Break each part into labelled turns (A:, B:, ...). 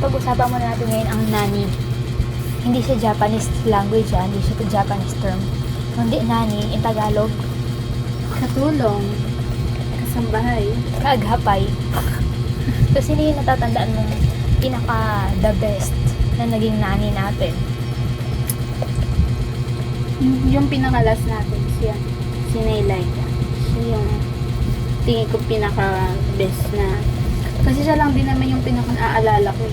A: pag-usapan muna natin ngayon ang nani. Hindi siya Japanese language, hindi siya Japanese term. Kundi nani, in Tagalog,
B: Katulong. Kasambahay.
A: kaagapay. So, sino yung natatandaan mong pinaka the best na naging nani natin?
B: Yung pinakalas natin, siya. Si Nailaika. Siya yung tingin ko pinaka-best na. Kasi siya lang din naman yung pinaka-naaalala ko.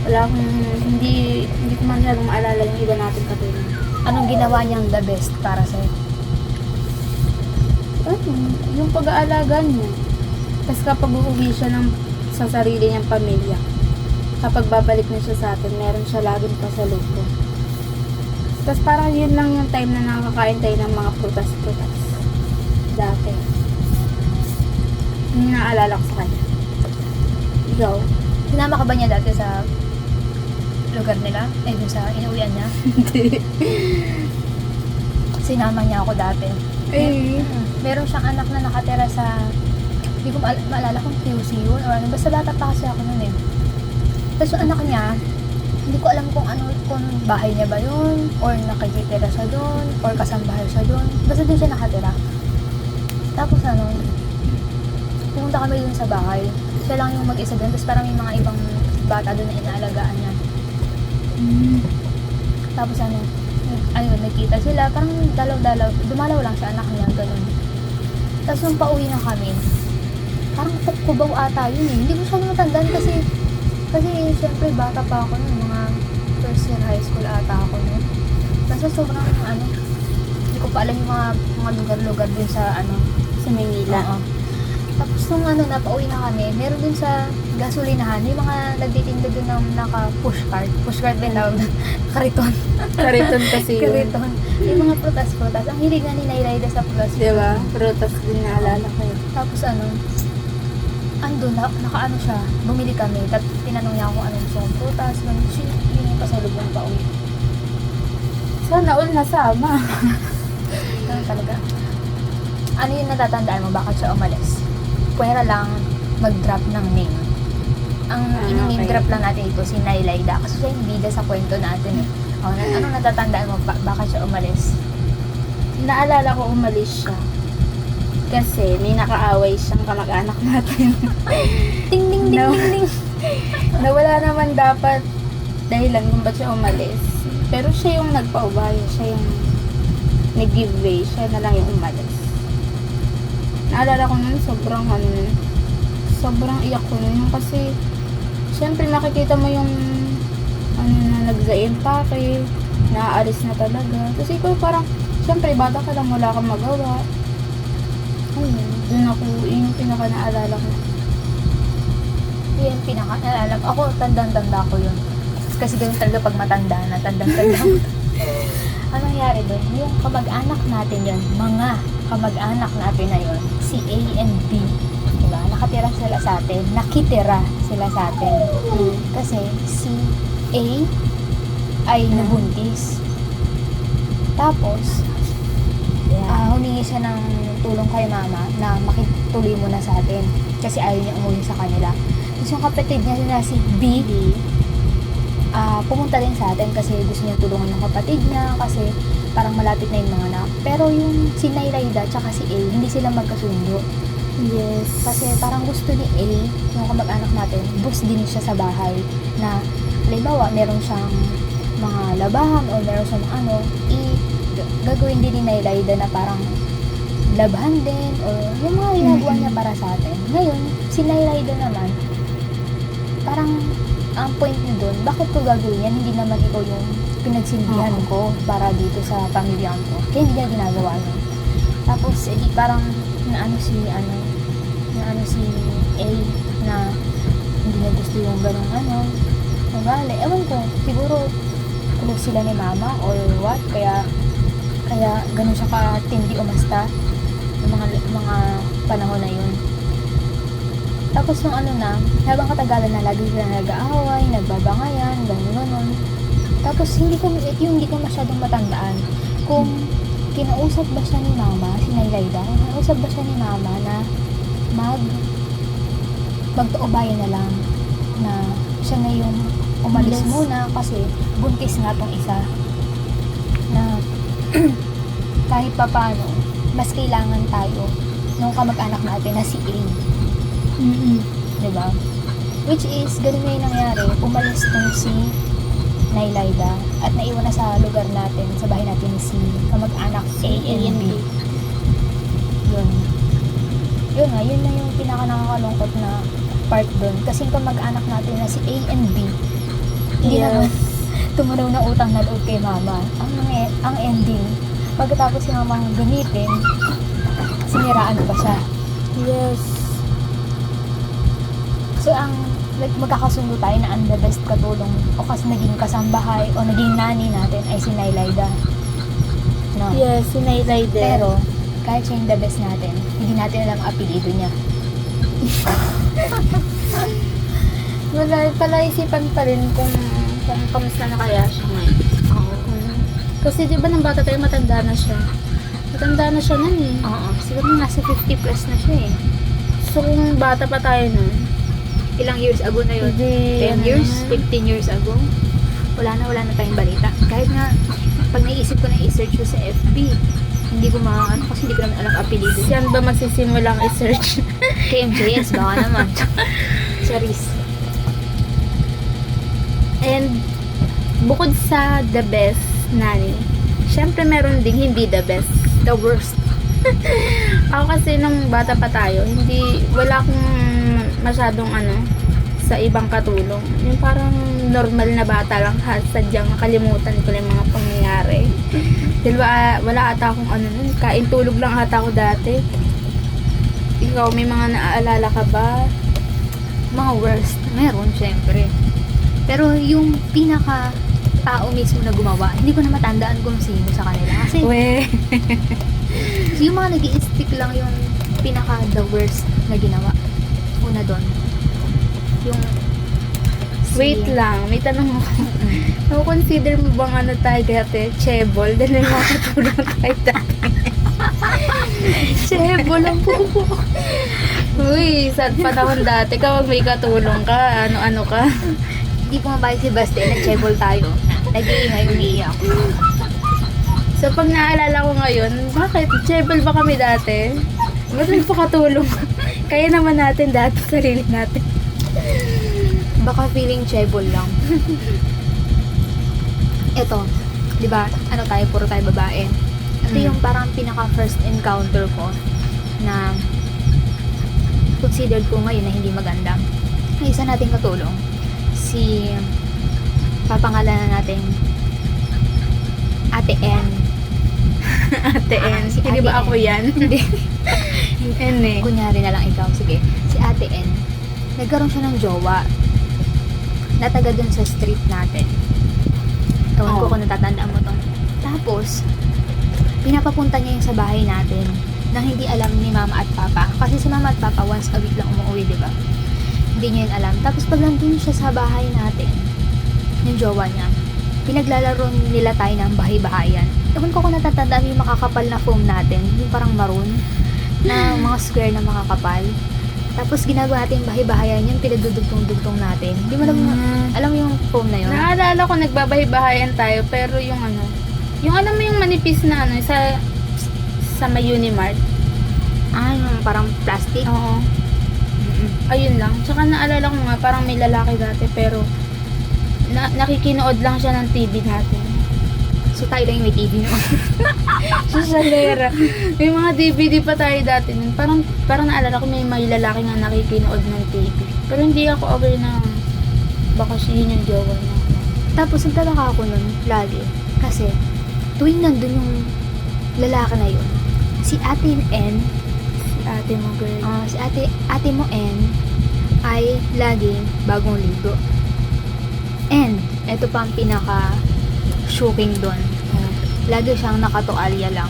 B: Wala akong, hindi ko masyadong maalala yung iba natin katulong.
A: Anong ginawa niyang the best para sa'yo?
B: Yung pag-aalaga niya. Tapos kapag uuwi siya sa sarili niyang pamilya, kapag babalik na siya sa atin, meron siya laging pasalubong. Tapos parang yun lang yung time na nakakain tayo ng mga prutas-prutas. Dati. Yung naalala ko sa kanya. Ikaw?
A: Sinama ka ba niya dati sa lugar nila? Dun sa inuwian niya?
B: Hindi.
A: Sinama niya ako dati. Meron siyang anak na nakatira sa, hindi ko maalala kung QC yun or ano, basta bata pa kasi ako nun eh. Tapos yung anak niya, hindi ko alam kung ano, kung bahay niya ba yun, or nakikitira siya doon, or kasambahay siya doon. Basta doon siya nakatira. Tapos ano, pumunta kami doon sa bahay. Siya lang yung mag-isa doon, tapos parang may mga ibang bata doon na inaalagaan niya. Tapos ano, ayun, nakita sila, parang dumalaw lang siya, anak niya, ganun. Tapos nung pauwi na kami, parang kubaw ata yun eh. Hindi ko siya matandaan kasi syempre bata pa ako nun, mga first year high school ata ako nun. Basta sobrang ano, hindi ko pa alam yung mga lugar-lugar din sa ano,
B: Sa Manila.
A: Oo. Tapos nung ano, napauwi na kami, meron din sa gasolinahan, may mga nagtitinda doon ng naka-pushcart. Pushcart din tawag doon. Kariton.
B: Kariton kasi yun.
A: Kariton. Yung mga prutas-prutas. Ang hilig nga ni Nairayda sa prutas.
B: Diba? Prutas din naalala ko yun.
A: Tapos ano, andun, nakaano siya, bumili kami. Tinanong niya ako anong gusto kong prutas. Yun yung pasalubong pa uwi.
B: Sana all nasama.
A: Ganun talaga. Ano yung natatandaan mo? Bakit siya umalis? Pwera lang mag-drop ng name. Ang in-name drop lang natin ito, si Nailaida. Kasi siya yung bida sa kwento natin eh. Anong natatandaan mo? Bakit siya umalis?
B: Naalala ko umalis siya. Kasi may nakaaway siyang kamag-anak natin.
A: Ding ding ding
B: No.
A: ding ding.
B: Na wala naman dapat dahilan kung ba't siya umalis. Pero siya yung nagpaubaya. Siya yung nag-give way. Siya na lang yung umalis. Naalala ko nun, sobrang iyak ko nun. Kasi, syempre nakikita mo yung na nagza-impake, naaalis na talaga. Kasi ikaw parang, syempre bata ka lang, wala kang magawa. Yun yung pinaka-naalala ko.
A: Yan pinaka-naalala ko. Ako, tandang-tanda ko yun. Kasi ganun talaga pag matanda na, tandang-tanda mo. Anong nangyari doon? Yung kamag-anak natin yun, mga kamag-anak natin na yun, si A and B, diba? Nakatira sila sa atin, nakitira sila sa atin. Kasi si A ay nabuntis. Tapos, humingi siya ng tulong kay mama na makituloy muna sa atin kasi ayaw niya umuwi sa kanila. Tapos yung kapatid niya na si B, pumunta din sa atin kasi gusto niya tulungan ng kapatid niya kasi parang malapit na yung mga anak. Pero yung si Nairayda tsaka si A, hindi sila magkasundo.
B: Yes.
A: Kasi parang gusto ni A, yung kamag-anak natin, boss din siya sa bahay na halimbawa, meron siyang mga labahan o meron siyang gagawin din ni Nairayda na parang labhan din o yung mga ginagawa niya para sa atin. Ngayon, si Nairayda naman, parang ang point niyo doon, bakit ko gagawin yan? Hindi naman ikaw yung pinagsilbihan ko para dito sa pamilyang ko. Kaya hindi niya ginagawa yun. Tapos, parang naano si A na hindi niya gusto yung ganong ugali. Ewan ko, siguro tulog sila ni mama or what, kaya ganun siya katindi umasta yung mga panahon na yun. Tapos nung habang katagalan na lagi sila nag-aaway, nagbabangayan, gano'n. Tapos hindi ko masyadong matandaan kung kinausap ba siya ni mama, si Nairayda, kinausap ba siya ni mama na magpaubaya na lang na siya na yung umalis
B: Yes.
A: muna kasi buntis nga tong isa na kahit pa paano mas kailangan tayo nung kamag-anak natin na si A, di ba? Which is, ganun nga yung nangyari, umalis tong si Nailaida at naiwan na sa lugar natin, sa bahay natin si kamag-anak A and B. Yun. Yun nga, yun na yung pinaka-nakakalungkot na part doon. Kasi yung kamag-anak natin na si A and B, hindi naman tumunaw na utang na loob kay mama. Ang ending, pagkatapos si mama gamitin, siniraan pa siya.
B: Yes.
A: So, magkakasundo tayo na ang the best katulong o kasi naging kasambahay o naging nani natin ay si Nailaida. No?
B: Yes, sinaylay din.
A: Pero, kahit siya yung the best natin, hindi natin alam ang apelido niya.
B: Wala, palaisipan pa rin kung kamusta na kaya siya ngayon.
A: Oo.
B: Kasi di ba nang bata tayo, matanda na siya. Matanda na siya nun eh.
A: Oo. Siguro nasa 50 plus na siya eh.
B: So kung bata pa tayo nun,
A: Ilang years ago na yun?
B: Hindi,
A: 10
B: ano
A: years?
B: na.
A: 15 years ago? Wala na tayong balita. Kahit nga, pag naisip ko na i-search ko sa FB, hindi ko kasi hindi ko naman alam apelido niya.
B: saan ba magsisimulang i-search?
A: KMJS, baka naman. Charis.
B: And bukod sa the best nanny, syempre meron ding hindi the best.
A: The worst.
B: Ako kasi nung bata pa tayo, wala akong masyadong sa ibang katulong. Yung parang normal na bata lang, sadyang nakalimutan ko lang yung mga pangyayari. Dahil wala ata akong nun, kain tulog lang ata ako dati. Ikaw, may mga naaalala ka ba?
A: Mga worst. Meron, syempre. Pero yung pinaka tao mismo na gumawa, hindi ko na matandaan kung sino sa kanila. Kasi yung mga nag-i-stick lang yung pinaka the worst na ginawa. Una doon. Yung
B: Wait lang, may tanong ako. Consider mo bang tayo dati? Chebol? Dahil may mga katulong tayo dati.
A: Chebol ang pupo.
B: Uy, sa panahon dati, kapag may katulong ka, ano-ano ka.
A: Hindi pumabay si Basti, nag-chebol tayo. Nag-iingay, umiiyak.
B: So, pag naalala ko ngayon, bakit? Chebol ba kami dati? Ba't nagpakatulong? Kaya naman natin dati, sarili natin.
A: Baka feeling chebol lang. Eto, di ba, puro tayo babae. Ito yung parang pinaka first encounter ko na considered ko ngayon na hindi maganda. May isa nating katulong. Si papangalanan natin Ate N.
B: Ate N.
A: Si
B: Hindi
A: Ate
B: ba ako
A: N.
B: yan?
A: Hindi.
B: N eh.
A: Kunyari na lang ikaw. Sige. Si Ate N. Nagkaroon siya ng jowa. Nataga dun sa street natin. Ewan ko
B: Oo.
A: kung natatandaan mo to. Tapos, pinapapunta niya yung sa bahay natin nang hindi alam ni mama at papa. Kasi si mama at papa once a week lang umuwi, di ba? Hindi niya yun alam. Tapos pag nandun siya sa bahay natin, yung jowa niya, pinaglalaro nila tayo ng bahay-bahayan. Ewan ko kung natatandaan mo yung makakapal na foam natin, yung parang maroon, na mga square na makakapal. Tapos ginagawa natin yung bahay-bahayan yun, pinagdudugtong-dugtong natin. Di mo alam mo yung foam na yun?
B: Naalala ko nagbabahay-bahayan tayo, pero yung yung alam mo yung manipis na sa may Unimart.
A: Yung parang plastic.
B: Oo. Ayun lang. Tsaka naalala ko nga, parang may lalaki dati, pero nakikinood lang siya ng TV natin.
A: So tayo lang yung may TV noon.
B: Sa salera. May mga DVD pa tayo dati nun. Parang naalala ko may lalaki nga nakikinood ng TV. Pero hindi ako aware na baka siya yun yung jowa niya.
A: Tapos nagtataka ako nun lagi. Kasi tuwing nandun yung lalaki na yun, si Ate N,
B: Si ate mo, girl.
A: si ate mo N, ay laging bagong ligo. And, eto pa ang pinaka-shocking doon. Lagi siyang nakatualya lang.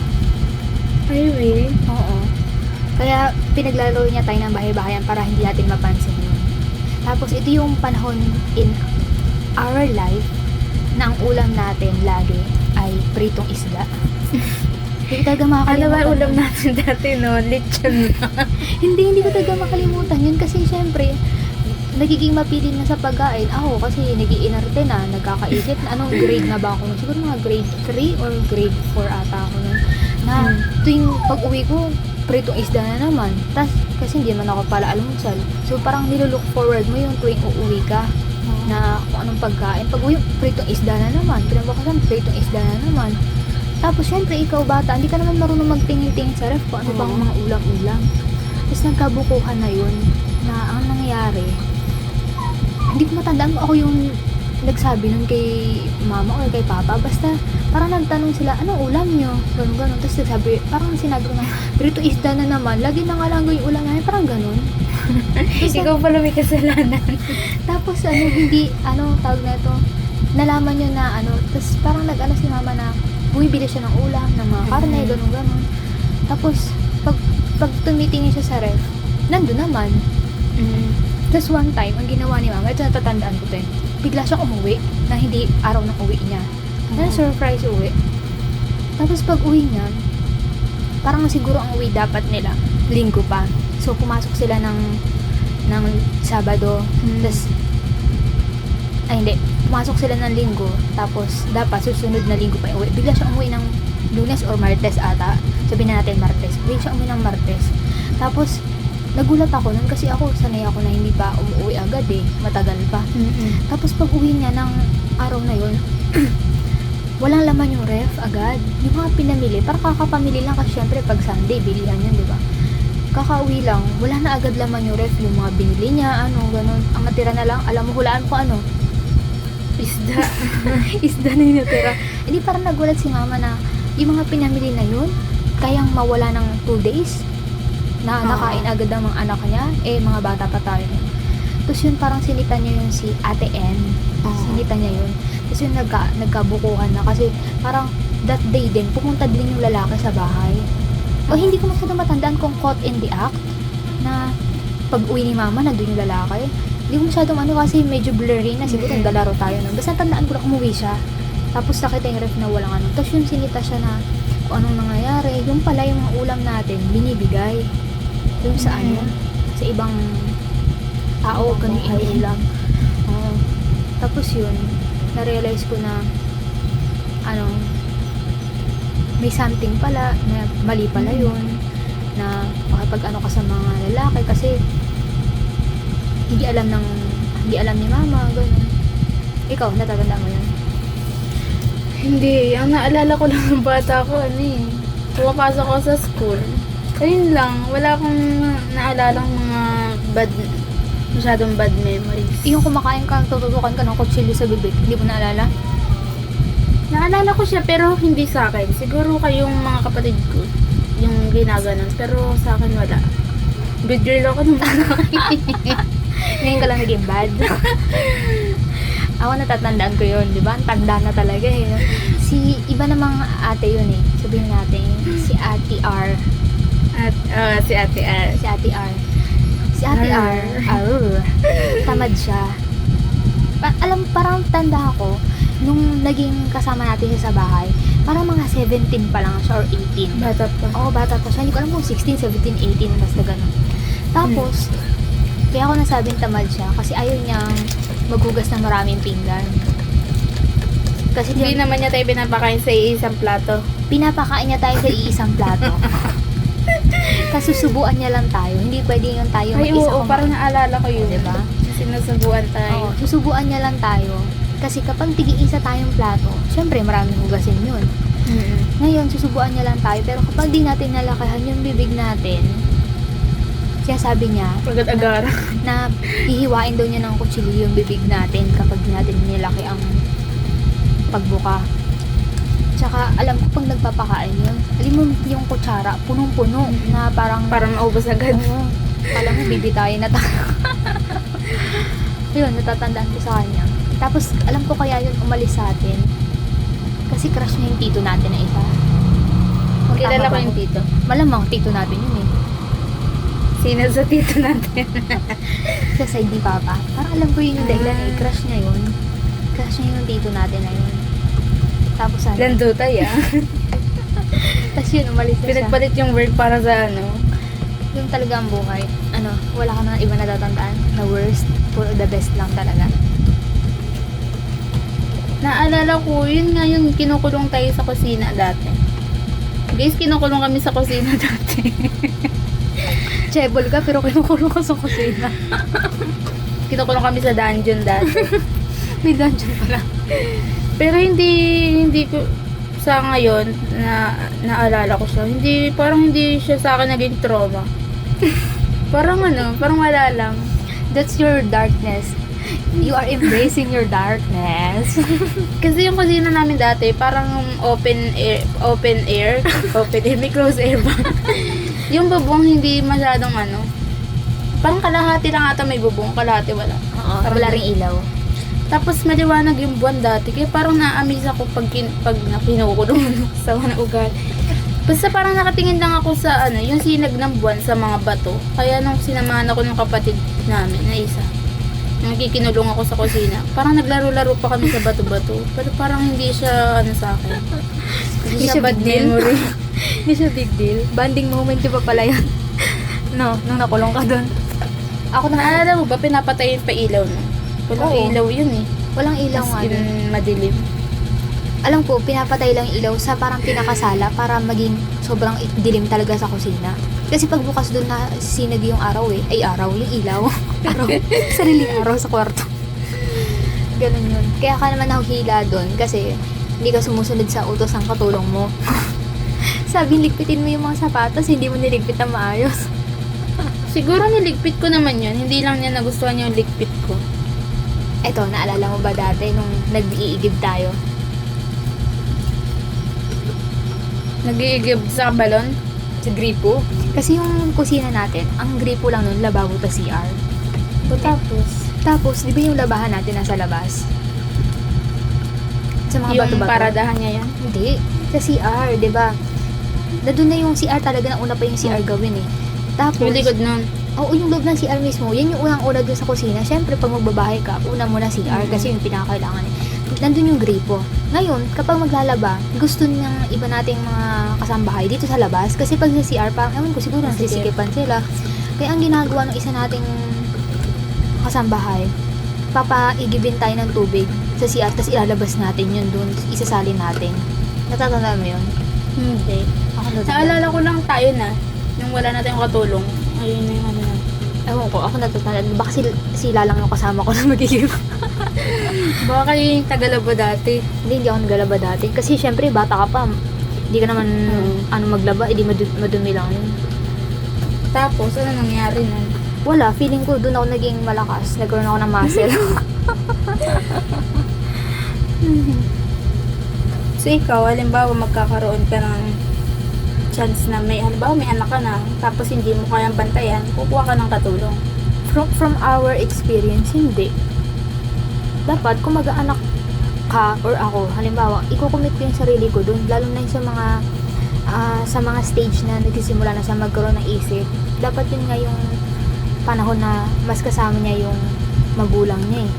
B: Ay, really?
A: Oo. Kaya pinaglalaro niya tayo ng bahay-bahayan para hindi natin mapansin yun. Tapos ito yung panahon in our life na ang ulam natin lagi ay pritong isda. Hindi ko talaga
B: Ano
A: makakalimutan.
B: ba ulam
A: yun.
B: natin dati, no? Lechon na.
A: Hindi ko talaga makalimutan yun kasi syempre nagiging mapili na sa pagkain. Ako kasi nagiinarte na, nagkakaisip na anong grade na ba ako nun. Siguro mga grade 3 or grade 4 ata ako nun. Na tuwing pag-uwi ko, pritong isda na naman. Tas, kasi hindi man ako pala almusal. So, parang nilulook forward mo yung tuwing uuwi ka na kung anong pagkain. Pag uwi, pritong isda na naman. Pinabukasan, pritong isda na naman. Tapos, syempre, ikaw bata, hindi ka naman marunong magtingin-tingin sa ref kung ano bang mga ulam-ulam. Tapos, nagkabukuhan na yun na ang nangyari, hindi ko matandaan kung ako yung nagsabi nun kay mama o kay papa. Basta, parang nagtanong sila, anong ulam nyo? Ganun. Tapos nagsabi, parang sinabi ko na, prito isda na naman. Lagi na nga lang yung ulam namin. Parang ganun.
B: Ikaw pala may kasalanan.
A: Tapos, tawag na ito, nalaman nyo na, tapos parang nag-ano si mama na, bumibili siya ng ulam, ng mga karne, ganun. Tapos, pag tumitingin siya sa ref, nandun naman. Tapos one time, ang ginawa ni mama, ito natatandaan ko ito bigla siyang umuwi, na hindi araw ng uwi niya. Na surprise uwi. Tapos pag uwi niya, parang siguro ang uwi dapat nila, linggo pa. So, pumasok sila ng Sabado. Tapos, pumasok sila ng linggo. Tapos, dapat susunod na linggo pa yung uwi. Bigla siyang umuwi ng Lunes or Martes ata. Sabihin na natin Martes. Bigla siyang umuwi ng Martes. Tapos, nagulat ako nun kasi ako, sanay ako na hindi pa umuwi agad matagal pa. Tapos pag uwi niya ng araw na yun, walang laman yung ref agad. Yung mga pinamili, parang kakapamili lang kasi syempre pag Sunday, bilihan yun, di ba? Kakauwi lang, wala na agad laman yung ref, yung mga binili niya, ganun. Ang natira na lang, alam mo, hulaan ko
B: Isda.
A: Isda na yung natira. Hindi parang nagulat si mama na yung mga pinamili na yun, kayang mawala ng 2 days. Na nakain agad ng mga anak niya, mga bata pa tayo. Tapos yun, parang sinita niya yun si Ate N. Sinita niya yun. Tapos yun, nagkabukuhan na. Kasi parang that day din, pumunta din yung lalaki sa bahay. O hindi ko masyadong matandaan kung caught in the act, na pag uwi ni mama, nandun yung lalaki. Hindi ko masyadong kasi medyo blurry na. Siguro naglalaro tayo nun. Basta tandaan ko lang umuwi siya. Tapos nakita yung ref na walang Tapos yun, sinita siya na kung anong nangyayari. Yung pala yung mga ulam natin, binibigay. Yung sa sa ibang tao, ganun yung ulam. Tapos yun, na-realize ko na may something pala, na mali pala yun, na makipag ka sa mga lalaki kasi hindi alam ni mama, ganun. Ikaw, natatanda mo yun?
B: Hindi, ang naalala ko lang ng bata ko, pumapasok ko sa school. Ayun lang, wala akong naalalang mga masyadong bad memories.
A: Yung kumakain ka, tututukan ka ng kutsilyo sa bibig, hindi mo naalala?
B: Naalala ko siya pero hindi sa akin. Siguro kayong mga kapatid ko yung ginaganon, pero sa akin wala. Good girl ako nung
A: Ngayon ka lang naging bad. Ako natatandaan ko yun, di ba? Ang tanda na talaga Si iba namang ate yun sabihin natin, si Ate R.
B: Si Ate R.
A: Si Ate R. Si Ate R. Tamad siya. Parang tanda ako, nung naging kasama natin siya sa bahay, parang mga 17 pa lang siya or 18.
B: Bata pa.
A: Oo, bata pa siya. Hindi ko alam kung 16, 17, 18, basta ganun. Tapos, kaya ako nasabing tamad siya kasi ayaw niyang maghugas ng maraming pinggan. Kasi
B: Hindi naman niya tayo pinapakain sa iisang plato.
A: pinapakain niya tayo sa iisang plato. Kasi susubuan niya lang tayo. Hindi pwede yung tayo
B: Ay,
A: mag-isa
B: oo, parang naalala ko yun.
A: diba?
B: Sinusubuan tayo.
A: Oo, susubuan niya lang tayo. Kasi kapag tig-iisa tayong plato, syempre maraming hugasin yun. Ngayon, susubuan niya lang tayo. Pero kapag di natin nalakahan yung bibig natin, siya sabi niya,
B: Agad-agara.
A: na hihiwain daw niya ng kutsilyo yung bibig natin kapag di natin nilaki ang pagbuka. Tsaka, alam ko pag nagpapakain yun, alam mo yung kutsara, punong-puno, na parang,
B: Para maubos agad.
A: oo, alam mo, bibitayin na tayo. Yun, natatandaan ko sa kanya. Tapos, alam ko kaya yun umalis sa atin. Kasi crush niya yung tito natin na isa.
B: Kilala
A: Tama
B: ko
A: ba
B: yung tito.
A: Malamang tito natin yun
B: Sino sa tito natin?
A: Sa side ni Papa. Parang alam ko yun yung dahilan crush niya yun. Crush niya yung tito natin na yun. Tapos
B: Landutay
A: Tapos yun, umalis na siya.
B: Pinagpalit yung word para sa
A: Yung talaga ang buhay. Wala ka na iba natatandaan na worst. puro the best lang talaga.
B: Naalala ko, yun nga yung kinukulong tayo sa kusina dati. Guys, kinukulong kami sa kusina dati.
A: Chebol ka pero kinukulong ka sa kusina.
B: Kinukulong kami sa dungeon dati.
A: May dungeon pala.
B: Pero hindi ko sa ngayon na naalala ko siya. Parang hindi siya sa akin naging trauma. Parang wala lang.
A: That's your darkness. You are embracing your darkness.
B: Kasi yung kusina namin dati, parang open air, may close air ba? Yung bubong hindi masyadong parang kalahati lang ata may bubong, kalahati wala.
A: Oo,
B: Parang
A: wala ring ilaw.
B: Tapos maliwanag yung buwan dati, kaya parang na-amaze ako pag kinukulong sa mga ugat. Basta parang nakatingin lang ako sa yung sinag ng buwan sa mga bato. Kaya nung sinamahan ako ng kapatid namin na isa, nagkikinulong ako sa kusina, parang naglaro-laro pa kami sa bato-bato. Pero parang hindi siya sa akin. Hindi siya bad
A: big deal.
B: memory.
A: Hindi siya big deal. Banding moment yung pa pala yun. No, nung nakulong ka dun. Ako na,
B: Naalala mo ba, pinapatayin pa ilaw no? Walang
A: Oo.
B: ilaw yun eh.
A: walang ilaw
B: As
A: nga dun.
B: in, madilim.
A: Alam ko, pinapatay lang yung ilaw sa parang pinakasala para maging sobrang dilim talaga sa kusina. Kasi pagbukas doon na sinag yung araw ay araw, yung ilaw. Araw, sariling araw sa kwarto. Ganun yun. Kaya ka naman nahuhila doon kasi hindi ka sumusunod sa utos ng katulong mo. Sabi, ligpitin mo yung mga sapatos, hindi mo niligpit na maayos.
B: Siguro niligpit ko naman yun. Hindi lang niya nagustuhan yung ligpit ko.
A: Eto, naalala mo ba dati nung nag-iigib tayo?
B: Nag-iigib sa balon.
A: Sa gripo? Kasi yung kusina natin, ang gripo lang nun, lababo ta CR. Tapos, di ba yung labahan natin nasa labas? Sa mga
B: Yung
A: bato-bato?
B: paradahan niya yan.
A: Hindi. Sa CR, di ba? Nandun na yung CR talaga, na una pa yung CR gawin eh. Tapos,
B: Yung likod nun.
A: oo, yung loob ng CR mismo, yan yung unang-una dun sa kusina. Siyempre, pag magbabahay ka, una muna CR kasi yung pinakakailangan eh. Nandun yung gripo. Ngayon, kapag maglalaba, gusto ng iba nating mga kasambahay dito sa labas. Kasi pag sa CR, parang, ewan ko, siguro nasisikipan sila. Kaya ang ginagawa ng isa nating kasambahay, papaigibin tayo ng tubig sa CR, tapos ilalabas natin yun dun, isasalin natin. Natatanda mo yun?
B: Hindi.
A: Ako natatanda.
B: Naalala ko lang tayo na, nung wala na tayong katulong. Ayun na yung na.
A: Ewan ko, ako natatanda. Baka sila lang yung kasama ko na magigib.
B: Baka kayo yung tagalaba dati.
A: Hindi ako nagalaba dati. Kasi syempre, bata ka pa. Hindi ka naman maglaba, edi madumi lang yun.
B: Tapos, ano nangyari nun?
A: Wala, feeling ko doon ako naging malakas. Nagkaroon ako ng muscle.
B: So, ikaw, halimbawa, magkakaroon ka ng chance na halimbawa, may anak ka na, tapos hindi mo kayang bantayan, kukuha ka ng katulong.
A: From our experience, hindi. Dapat, kung mag-aanak ka or ako, halimbawa, iko-commit ko yung sarili ko doon, lalo na yung sa mga stage na nagsisimula na siya magkaroon ng isip. Dapat yun nga yung panahon na mas kasama niya yung magulang niya eh.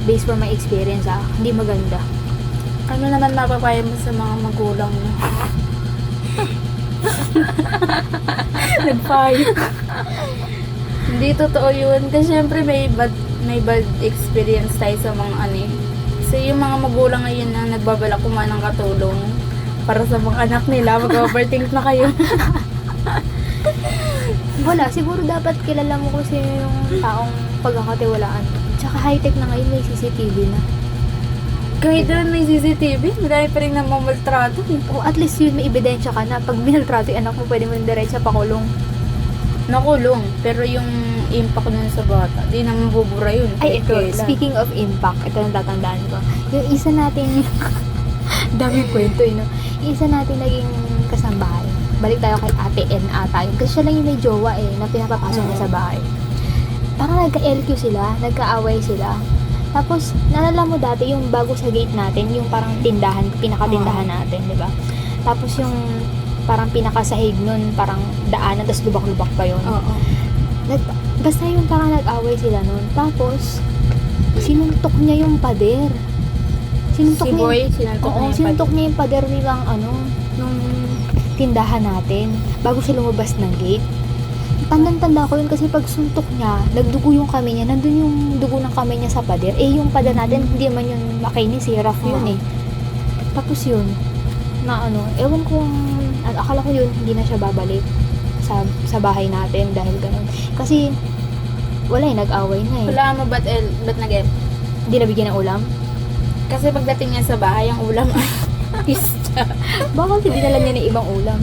A: Based from my experience hindi maganda.
B: Ano naman mapapaya mo sa mga magulang mo?
A: Nag-fire.
B: Hindi totoo yun. Kasi syempre may bad experience tayo sa mga Kasi yung mga magulang ngayon na nagbabalak kumain ng katulong para sa mga anak nila, mag-overthink na kayo.
A: Wala, siguro dapat kilala mo kasi yung taong pagkakatiwalaan. Tsaka high-tech na ngayon, may CCTV na.
B: Kahit doon may CCTV, madami pa rin namamultrato eh.
A: O at least yun, may ebidensya ka na. Pag minaltrato yung anak mo, pwede mo yung diretsa pakulong.
B: Nakulong, pero yung impact nun sa bata, di naman bubura yun.
A: Ay, ito,
B: Kailan.
A: speaking of impact, ito ang tatandaan ko. Yung isa natin, dami kwento no? Yung isa natin naging kasambahay. Balik tayo kay Ate N ata yun. Kasi siya lang yung may jowa na pinapapasok niya sa bahay. Parang nagka-LQ sila, nagka-away sila. Tapos, naalala mo dati yung bago sa gate natin, yung parang tindahan, pinakatindahan natin, di ba? Tapos yung parang pinakasahig nun, parang daanan, tapos lubak-lubak pa yun.
B: Oo.
A: Basta yung parang nag-away sila nun. Tapos, sinuntok niya yung pader. Sinuntok
B: Si
A: niya,
B: Boy, sinuntok
A: oo,
B: niya yung
A: sinuntok niya yung pader nilang nung tindahan natin, bago siya lumabas ng gate. Tandang-tanda ko yun kasi pag suntok niya, nagdugo yung kamay niya, nandun yung dugo ng kamay niya sa pader. Eh, yung pader natin, hindi man yun makinis eh, rough yun eh. Tapos yun, na ano, ewan kong, akala ko yun, hindi na siya babalik sa bahay natin dahil ganun. Kasi, wala eh, nag-away na eh.
B: Wala mo ba't nag-em?
A: Hindi nabigyan ng ulam.
B: Kasi pagdating niya sa bahay, ang ulam ay isda.
A: Bakit hindi dala niya ng ibang ulam?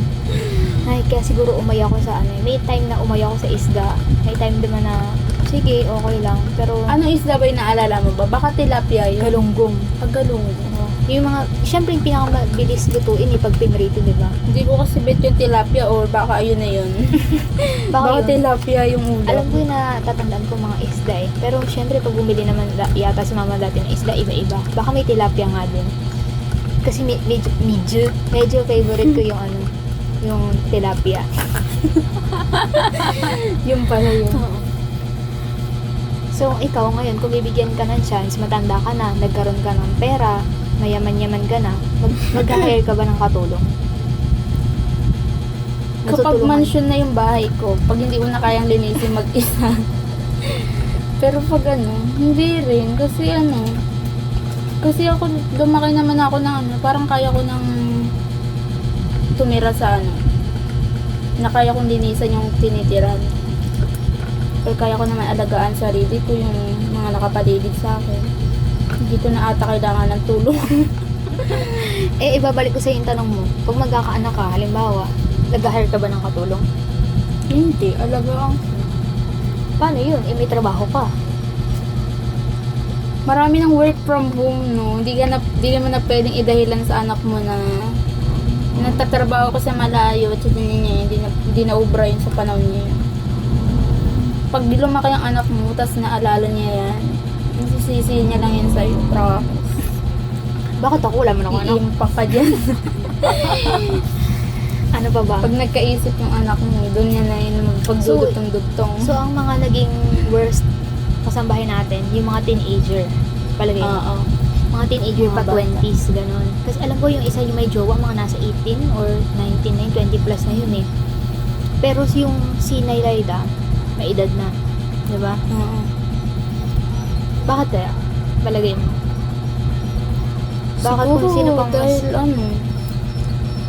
A: Ay, kaya siguro umaya ko sa ano eh. May time na umaya ko sa isda. May time naman na, sige, okay lang. Pero,
B: Anong isda ba yung naalala mo ba? Baka tilapia yun.
A: galunggong.
B: Galunggong.
A: Yung mga, syempre yung pinakamabilis lutuin eh, pag pinrito, di ba?
B: Hindi ko kasi bet yung tilapia or baka ayun na yun.
A: Baka yun.
B: tilapia yung ulam.
A: Alam ko yung natatandaan ko mga isda eh. Pero syempre pag bumili naman yata si mama dati ng isda, iba-iba. Baka may tilapia nga din. Kasi medyo favorite ko yung ano, yung tilapia.
B: Yung pala yun.
A: So, ikaw ngayon, kung bibigyan ka ng chance, matanda ka na, nagkaroon ka ng pera, mayaman-yaman ka na, mag-hire ka ba ng katulong?
B: Kapag
A: Matutulungan?
B: mansion na yung bahay ko, pag hindi ko na kayang linisin mag-isa. Pero pag ano, hindi rin. Kasi ako, lumaki naman ako ng ano, parang kaya ko nang tumira sa ano, na kaya kong linisan yung tinitiran. Pero kaya ko naman alagaan sarili ko, yung mga nakapaligid sa akin. Hindi ko na ata kailangan ng tulong.
A: Eh, ibabalik ko sa yung tanong mo. Pag magkakaanak ka, halimbawa, nag-hire ka ba ng katulong?
B: Hindi, alagaan ko.
A: Paano yun? Eh, may trabaho ka.
B: Marami ng work from home, no? Hindi mo na pwedeng idahilan sa anak mo na nagtatrabaho ko sa malayo at hindi na ubra yun sa panahon niya. Pag di lumaki ang anak mo, tas naalala niya yan, masisisi niya lang yan sa'yo. Promise.
A: Bakit ako? Wala mo na anak.
B: I-impact ka dyan.
A: Ano pa ba?
B: Pag nagkaisip yung anak mo, doon yan na yun pagdudugtong-dugtong.
A: So, ang mga naging worst kasambahay natin, yung mga teenager. Palagay mo.
B: Oo.
A: Mga teenager
B: Mga
A: pa
B: bata.
A: 20s, ganun. Kasi alam ko yung isa yung may jowa, mga nasa 18 or 19 na yun, 20 plus na yun eh. Pero yung si Nayrayda, may edad na. Diba?
B: Oo.
A: Bakit kaya? Palagay mo. Bakit
B: Siguro,
A: kung sino pang mas...
B: dahil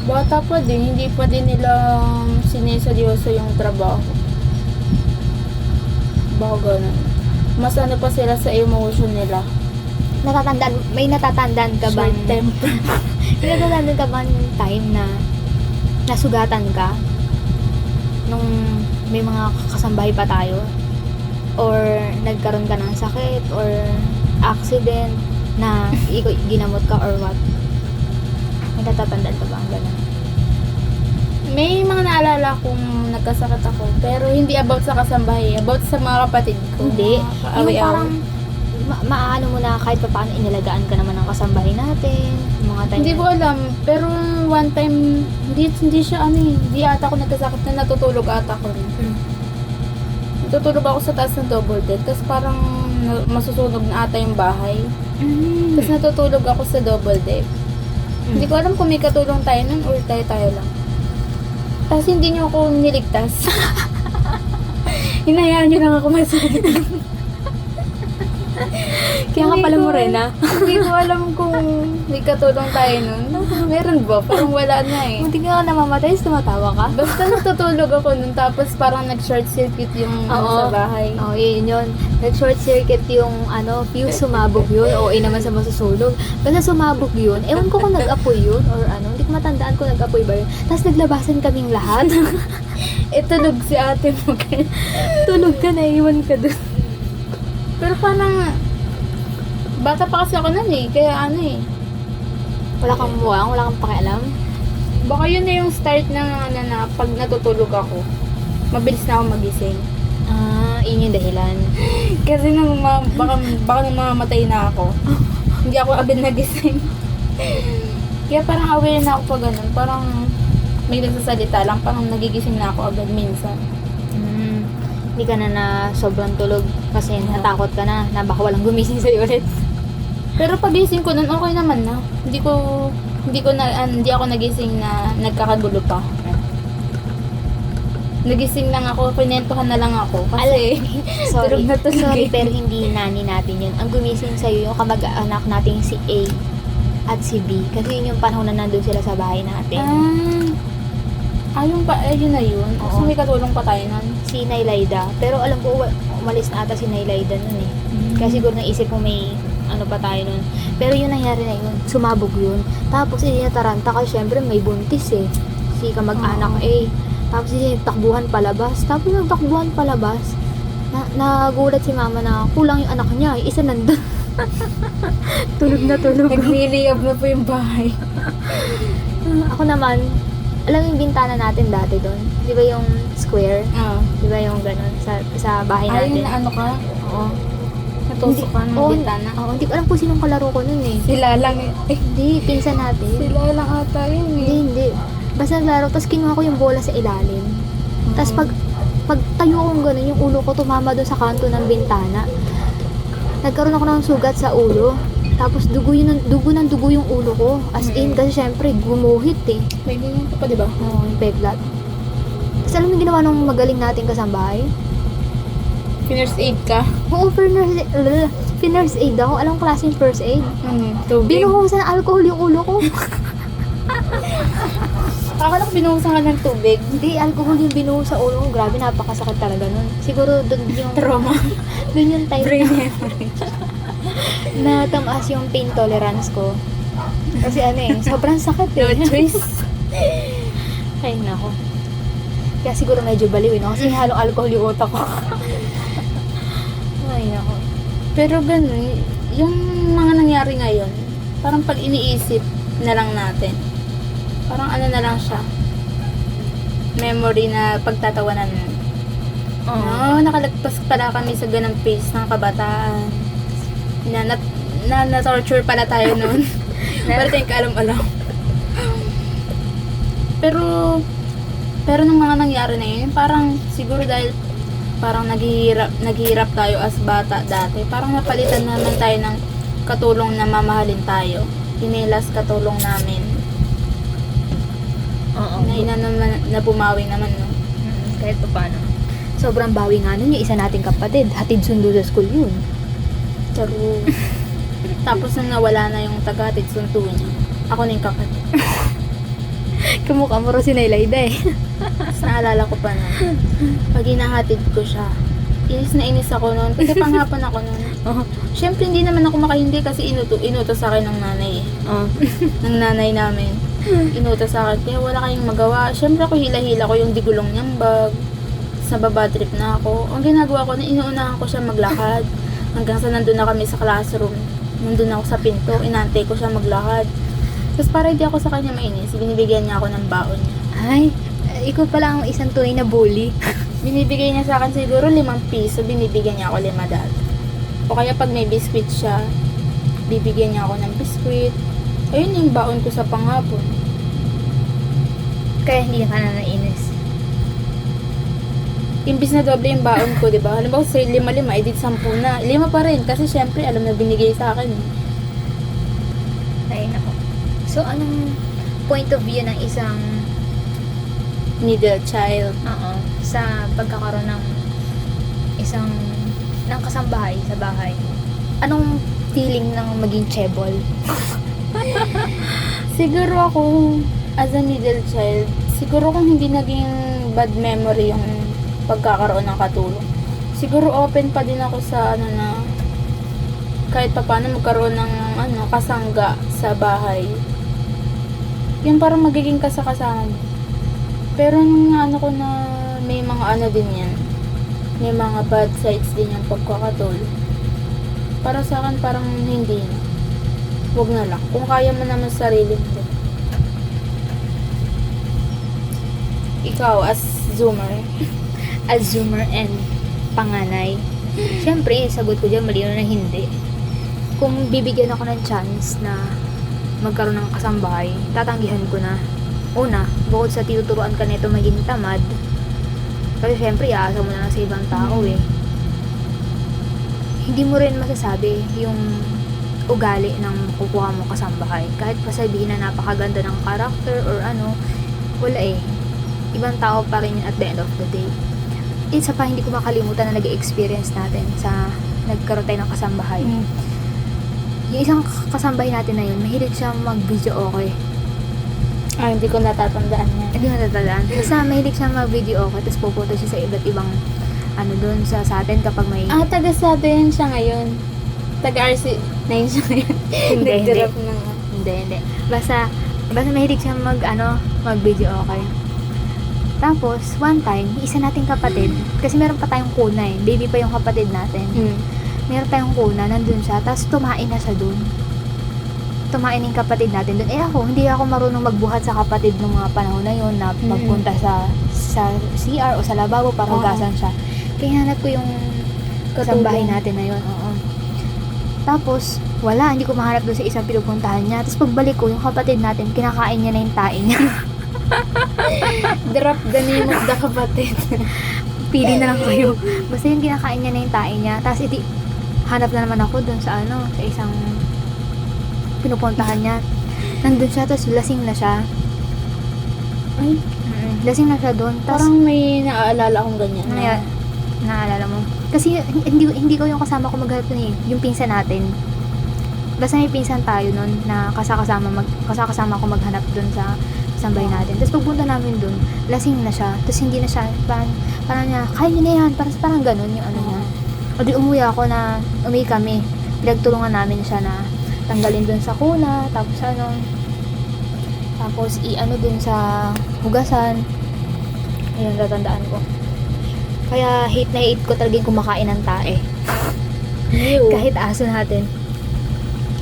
B: bata pa din, hindi pa din nila sineseryoso yung trabaho. Baka ganun. Mas ano pa sila sa emotion nila.
A: may natatandaan ka bang...
B: Short temper.
A: May natatandaan ka bang time na nasugatan ka nung may mga kasambahay pa tayo? Or nagkaroon ka ng sakit or accident na ginamot ka or what? May natatandaan ka ba ang gano'n?
B: May mga naalala kong nagkasakit ako, pero hindi about sa kasambahay, about sa mga kapatid ko.
A: Hindi.
B: Mga
A: Yung
B: kaaway-away.
A: parang maaano mo na kahit pa paano inilagaan ka naman ng kasambahay natin. Yung mga time
B: Hindi
A: na-
B: ko alam, pero one time, hindi siya ano eh, hindi ata ako nagkasakit na natutulog ata ako. Natutulog ako sa taas ng double deck, tapos parang masusunog na ata yung bahay. Tapos natutulog ako sa double deck. Hindi ko alam kung may katulong tayo nun or tayo lang. Tapos hindi niyo ako niligtas. Hinayaan niyo lang ako masunog.
A: Kaya ka pala morena.
B: Hindi ko alam kung may katulong tayo nun. Meron ba? Parang wala na eh.
A: Munti ka na namamatay, tumatawa ka.
B: Basta natutulog ako nun, tapos parang nag-short circuit yung sa bahay.
A: Oo, yun yun. Nag-short circuit yung fuse, sumabog yun. O naman sa masusunog. Basta sumabog yun. Ewan ko kung nag-apoy yun or ano. Hindi ko matandaan kung nag-apoy ba yun. Tapos naglabasan kaming lahat.
B: Tulog si ate mo.
A: Tulog ka, naiwan ka dun.
B: Pero parang, bata pa kasi ako nun eh, kaya ano eh.
A: Wala kang muwang, wala kang pakialam.
B: Baka yun na yung start ng na pag natutulog ako, mabilis na ako magising.
A: Yun yung dahilan.
B: Kasi nung baka nung mamamatay na ako, hindi ako agad nagising. Kaya parang aware na ako pag ganun. Parang may nagsasalita lang, parang nagigising na ako agad minsan.
A: Hindi ka na sobrang tulog kasi natakot ka na baka walang gumising sa'yo ulit.
B: Pero pagising ko nun, okay naman na. Hindi ako nagising na nagkakagulo pa. Nagising lang ako, pinentuhan na lang ako. Kasi,
A: Sorry,
B: tulog na tulog
A: sorry,
B: eh.
A: pero hindi nani natin yun. Ang gumising sa'yo yung kamag-anak nating si A at si B. Kasi yun yung panahon na nandun sila sa bahay natin.
B: Yung yun na yun.
A: Oo.
B: So, may katulong pa tayo nun.
A: Si Naylayda. Pero alam ko, umalis na ata si Naylayda nun eh. Kaya siguro naisip ko may ano pa tayo nun. Pero yun nangyari na yun. Sumabog yun. Tapos hindi na taranta kasi syempre may buntis eh. Si kamag-anak A. Tapos hindi takbuhan palabas. Tapos nagtakbuhan palabas. Nagulat si mama na kulang yung anak niya. Isa nandun. Tulog na tulog.
B: Nagliliyab na po yung bahay.
A: Ako naman, alam mo yung bintana natin dati doon? Di ba yung square?
B: Oo.
A: Di ba yung ganun? Sa bahay natin?
B: Ayun na ano ka?
A: Oo.
B: Natusok ka ng
A: Oo,
B: bintana?
A: Oo, hindi ko alam kung sinong kalaro ko nun eh.
B: Sila lang eh.
A: Hindi, pinsan natin.
B: Sila lang ata yun eh.
A: Hindi. Basta naglaro, tapos kinuha ko yung bola sa ilalim. Tapos pag tayo kong gano'n, yung ulo ko tumama doon sa kanto ng bintana. Nagkaroon ako ng sugat sa ulo. Tapos dugo ng dugo yung ulo ko. As in, kasi syempre, gumuhit eh.
B: May ganyan ka pa, di ba?
A: Oo, yung peklat. Tapos alam mo yung ginawa nung magaling nating kasambahay?
B: First aid ka?
A: Oo, first aid ako. Alam mo klaseng first aid?
B: Tubig.
A: Binuhusan ng alcohol yung ulo ko.
B: Akala ko binuhusan ka ng tubig.
A: Hindi, alcohol yung binuhos sa ulo ko. Grabe, napakasakit talaga nun. Siguro doon yung...
B: Trauma.
A: Doon yung time
B: Brain hemorrhage.
A: na tamaas yung pain tolerance ko. Kasi ano eh, sobrang sakit eh.
B: No choice.
A: Ay, nako. Kaya siguro medyo baliw eh, no? Kasi halong alcohol yung utak ko. Ay, nako.
B: Pero ganun, yung mga nangyari ngayon, parang pag iniisip na lang natin, parang ano na lang siya, memory na pagtatawanan na. No, nakalagpas pala kami sa ganang phase ng kabataan. Na-torture pala tayo noon. Pero tayong kaalam-alam. Pero nung mga nangyari na yun, parang siguro dahil parang naghihirap tayo as bata dati. Parang napalitan naman tayo ng katulong na mamahalin tayo. Inilas katulong namin.
A: Oo.
B: Na bumawi naman, no?
A: Kahit pa paano. Sobrang bawi nga nun yung isa nating kapatid. Hatid sundo sa school yun.
B: True. Tapos nung nawala na yung taga-hatid sundo niya, ako na yung kapatid.
A: Kamukha mo rin si Naylayda eh.
B: Tapos naalala ko pa na, pag hinahatid ko siya, inis na inis ako noon. Kasi panghapon ako noon. Siyempre, hindi naman ako makahindi kasi inutos sa akin ng nanay eh. Ng nanay namin. Inutos sa akin, kaya wala kayong magawa. Siyempre ako hila-hila ko yung digulong niyang bag. Sa baba trip na ako. Ang ginagawa ko na inuunahan ko siya maglakad. Hanggang sa nandun na kami sa classroom. Nandun ako sa pinto. Inantay ko siya maglakad. Tapos para hindi ako sa kanya mainis, binibigyan niya ako ng baon niya.
A: Ay, ikaw pala ang isang tunay na bully.
B: Binibigay niya sa akin siguro 5 piso, binibigyan niya ako 5 dati. O kaya pag may biskwit siya, bibigyan niya ako ng biskwit. Ayun yung baon ko sa panghapon.
A: Kaya hindi ka na nainis.
B: Imbis na doble yung baon ko, di ba? Halimbawa sa 5, edit 10 na. 5 pa rin, kasi syempre alam na binigay sa akin.
A: Ay, nako. So, anong point of view ng isang
B: Middle child.
A: sa pagkakaroon ng isang ng kasambahay sa bahay? Anong feeling ng maging chebol?
B: Siguro ako, as a middle child, siguro kung hindi naging bad memory yung pagkakaroon ng katulong. Siguro open pa din ako sa kahit pa paano magkaroon ng kasangga sa bahay. Yun parang magiging kasakasama mo. Pero nung ko na may mga din yan. May mga bad sides din yung pagkakatulong. Para sa akin parang hindi na. Huwag na lang. Kung kaya mo naman sa sarili mo. Ikaw as Zoomer.
A: As zoomer and panganay. Siyempre, sagot ko dyan, malino na hindi. Kung bibigyan ako ng chance na magkaroon ng kasambahay, tatanggihan ko na. Una, bukod sa tinuturuan ka nito maging tamad, kasi siyempre, iaasa mo na lang sa ibang tao eh. Hindi mo rin masasabi yung ugali ng kukuha mo kasambahay. Kahit pa sabihin na napakaganda ng karakter or wala eh. ibang tao pa rin yun at the end of the day. Isa pa hindi ko makalimutan na nag-experience natin sa nagkaroon tayo ng kasambahay. Yung isang kasambahay natin na yun, mahilig siya mag-video okay.
B: Hindi ko natatandaan yan.
A: Hindi mo natatandaan. Basta mahilig siya mag-video okay, tapos pupunta siya sa iba't ibang doon sa atin kapag may...
B: Taga sa atin siya ngayon. Taga RC9 siya ngayon.
A: Hindi.
B: Nag-drop ng...
A: Hindi. Basta mahilig siya mag-video okay. Tapos, one time, isa nating kapatid, kasi meron pa tayong kuna eh, baby pa yung kapatid natin. Meron tayong kuna, nandun siya, tapos tumain na siya dun. Tumain yung kapatid natin dun. Hindi ako marunong magbuhat sa kapatid ng mga panahon na yun, na magpunta sa CR o sa lababo para hugasan siya. Kaya hanap ko yung kasambahay natin na yun. Oo. Tapos, wala, hindi ko mahanap doon sa isang pinupuntahan niya. Tapos pagbalik ko, yung kapatid natin, kinakain niya na yung tae niya.
B: Drop the name of the kapatid.
A: Pili na lang kayo. Basta yung kinakain niya na yung tae niya. Tapos hanap na naman ako doon sa sa isang pinupuntahan niya. Nandun siya, tapos lasing na siya.
B: Ay,
A: lasing na siya doon. Tapos,
B: parang may naaalala akong ganyan.
A: naalala mo. Kasi hindi ko yung kasama ko maghanap nun eh. Yung pinsan natin. Basta may pinsan tayo nun na kasakasama ko maghanap dun sa sambahay natin. Tapos pagpunta namin dun, lasing na siya. Tapos hindi na siya, parang niya, kaya niya na yan. Parang ganun yung niya. O di umuwi kami. Pinagtulungan namin siya na tanggalin dun sa kuna, tapos tapos dun sa hugasan. Ayun, tatandaan ko. Kaya hate na hate ko talaga yung kumakain ng tae. Kahit aso natin.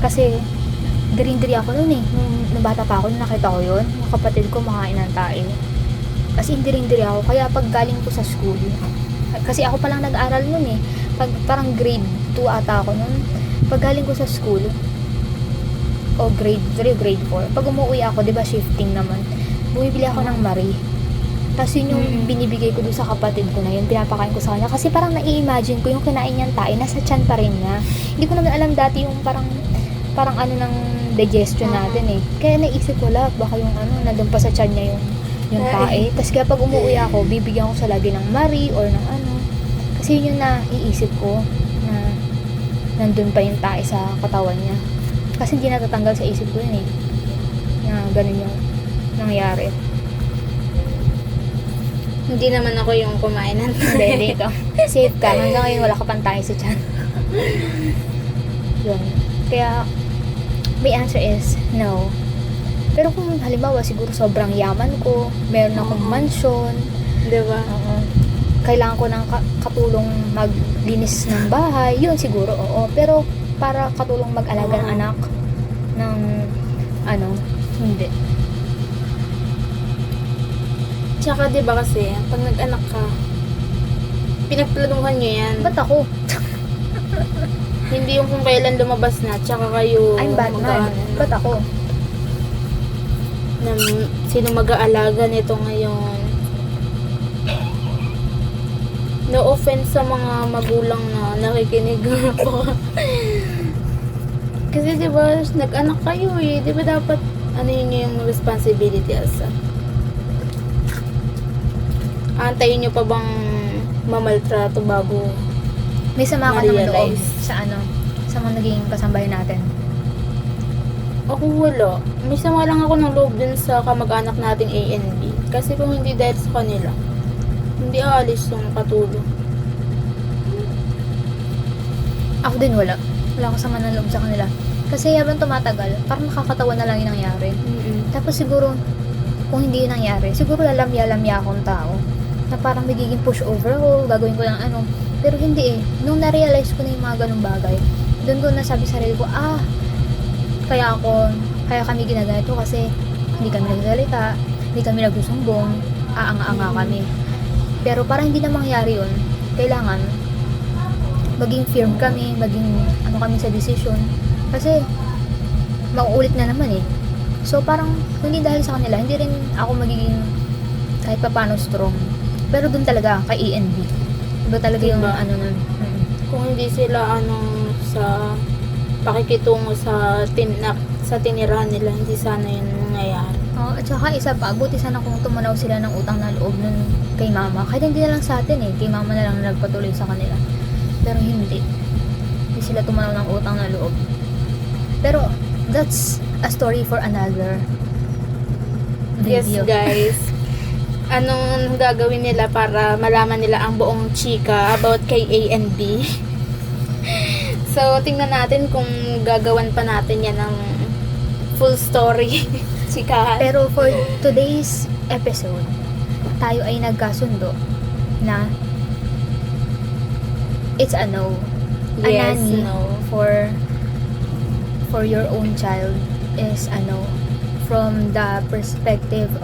A: Kasi, diri ako nun eh. Nung bata pa ako, nung nakita ko yun, yung kapatid ko makain ng tae. Kasi diri ako. Kaya pag galing ko sa school, kasi ako palang nag-aral nun eh. Parang grade 2 ata ako nun. Pag galing ko sa school, o grade 3 o grade 4, pag umuwi ako, di ba shifting naman, bumibili ako ng Marie. Tapos yun yung binibigay ko doon sa kapatid ko na yun, pinapakain ko sa kanya. Kasi parang nai-imagine ko yung kinain niyang tae, nasa tiyan pa rin niya. Hindi ko naman alam dati yung parang ng digestion natin eh. Kaya naisip ko lang, baka yung nandun pa sa tiyan niya yung tae. Tapos kaya pag umuwi ako, bibigyan ko siya lagi ng Marie or ng Kasi yun yung naiisip ko na nandun pa yung tae sa katawan niya. Kasi hindi natatanggal sa isip ko yun eh. Na ganun yung nangyari.
B: Hindi naman ako yung kumain ng
A: Hindi ikaw. Safe ka. Hanggang ngayon wala ka pang tayo sa tiyan. Yun. Kaya, my answer is no. Pero kung halimbawa, siguro sobrang yaman ko, meron akong mansion,
B: diba?
A: Kailangan ko ng katulong maglinis ng bahay, yun siguro, oo. Pero, para katulong mag-alaga ng anak, ng, hindi.
B: Tsaka diba kasi, pag nag-anak ka, pinagplanuhan nyo yan.
A: Ba't ako?
B: Hindi yung kung kailan lumabas na, tsaka kayo
A: I'm Batman. Ba't ako?
B: Sino mag-aalaga nito ngayon. No offense sa mga magulang na nakikinig po. Kasi diba, nag-anak kayo eh. Diba dapat, yun yung responsibility asa. Antayin nyo pa bang mamaltrato bago
A: May sama ka naman loob
B: ma-realize?
A: sa mga naging kasambahay natin.
B: Ako wala. May sama lang ako ng loob dun sa kamag-anak nating A and B. Kasi kung hindi dahil sa kanila, hindi aalis yung katulong.
A: Ako din wala. Wala akong sama ng loob sa kanila. Kasi habang tumatagal, parang nakakatawa na lang yung nangyari. Tapos siguro, kung hindi yun nangyari, siguro lalamya-lamya akong tao. Na parang magiging push over ako, gagawin ko ng Pero hindi eh. Nung na-realize ko na yung mga ganung bagay, doon ko nasabi sa sarili ko, kaya kami ginaganito kasi hindi kami nagsalita, hindi kami nagsusumbong, aanga-anga kami. Pero para hindi na mangyari yun, kailangan maging firm kami, maging kami sa decision. Kasi mauulit na naman eh. So parang hindi dahil sa kanila, hindi rin ako magiging kahit pa paano strong. Pero dun talaga kay E and B. Iba talaga yung nun.
B: Kung hindi sila sa pakikitungo sa tinirahan nila, hindi sana yun nangyayari.
A: Oh, At saka isa pa, buti sana kung tumanaw sila ng utang na loob nun kay mama. Kahit hindi na lang sa atin kay mama na lang nagpatuloy sa kanila. Pero hindi sila tumanaw ng utang na loob. Pero that's a story for another
B: Yes,
A: video.
B: guys. Anong gagawin nila para malaman nila ang buong chika about kay A and B? So, tingnan natin kung gagawan pa natin yan ng full story. Chikahan.
A: Pero for today's episode, tayo ay nagkasundo na it's a no. A
B: Yes,
A: nanny
B: no.
A: for your own child is a no from the perspective